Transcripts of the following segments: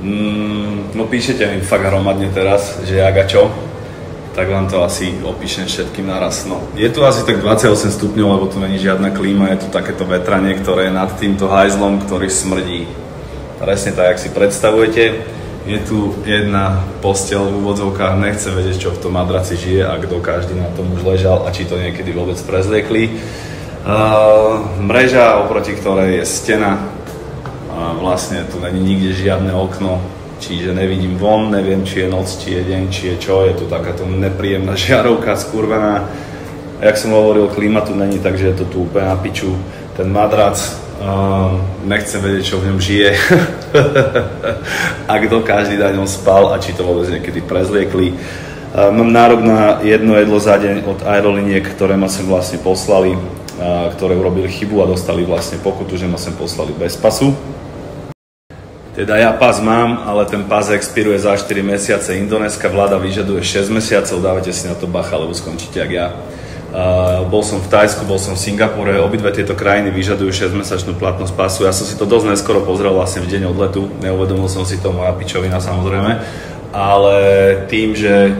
No píšete mi fakt hromadne teraz, že jak a čo, tak vám to asi opíšem všetkým naraz. No, je tu asi tak 28 stupňov, lebo tu není žiadna klíma, je tu takéto vetranie, ktoré je nad týmto hajzlom, ktorý smrdí presne tak, jak si predstavujete. Je tu jedna posteľ v úvodzovkách, nechce vedieť, čo v tom madraci žije a kto každý na tom už ležal a či to niekedy vôbec prezliekli. Mreža, oproti ktorej je stena. Vlastne tu není nikde žiadne okno, čiže nevidím von, neviem, či je noc, či je deň, či je čo, je tu takáto nepríjemná žiarovka skurvená. Jak som hovoril, klíma tu není, takže je to tu úplne na piču. Ten madrac, nechcem vedieť, čo v ňom žije a kto každý na ňom spal a či to vôbec niekedy prezliekli. Mám nárok na jedno jedlo za deň od aeroliniek, ktoré ma sem vlastne poslali, ktoré urobili chybu a dostali vlastne pokutu, že ma sem poslali bez pasu. Teda ja pas mám, ale ten pas expiruje za 4 mesiace. Indonéska vláda vyžaduje 6 mesiacov, dávajte si na to bacha, lebo skončíte jak ja. Bol som v Thajsku, bol som v Singapúre, obidve tieto krajiny vyžadujú 6-mesačnú platnosť pasu. Ja som si to dosť neskoro pozrel vlastne v deň odletu, neuvedomil som si to, moja pičovina samozrejme, ale tým, že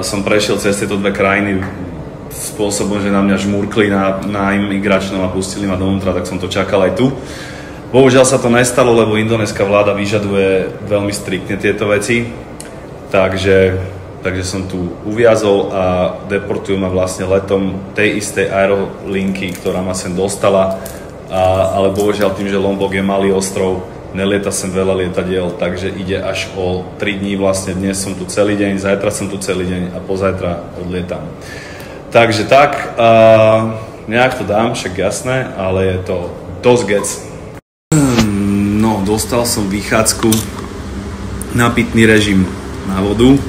som prešiel cez tieto dve krajiny spôsobom, že na mňa žmúrkli na imigračnom a pustili ma dovnútra, tak som to čakal aj tu. Bohužiaľ sa to nestalo, lebo indonéska vláda vyžaduje veľmi striktne tieto veci, takže som tu uviazol a deportujú ma vlastne letom tej istej aerolinky, ktorá ma sem dostala, ale bohužiaľ tým, že Lombok je malý ostrov, nelieta sem veľa lietadiel, takže ide až o 3 dní, vlastne dnes som tu celý deň, zajtra som tu celý deň a pozajtra odlietam. Takže tak, nejak to dám, však jasné, ale je to dosť gec. No, dostal som vychádzku na pitný režim na vodu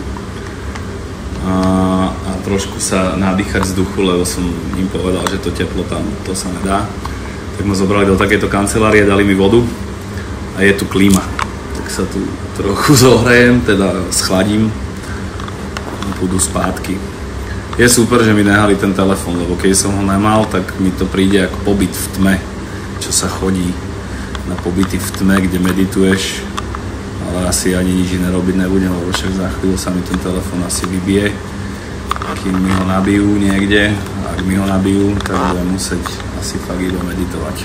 a trošku sa nadýchať vzduchu, lebo som im povedal, že to teplo tam, to sa nedá. Tak ma zobrali do takejto kancelárie, dali mi vodu a je tu klíma. Tak sa tu trochu zohrejem, teda schladím a pôjdu spátky. Je super, že mi nehali ten telefón, lebo keď som ho nemal, tak mi to príde ako pobyt v tme, čo sa chodí na pobyty v tme, kde medituješ, ale asi ani nič iné robiť nebudem, lebo však za chvíľu sa mi ten telefón asi vybije, kým mi ho nabijú niekde, a ak mi ho nabijú, tak budem musieť asi fakt iba meditovať.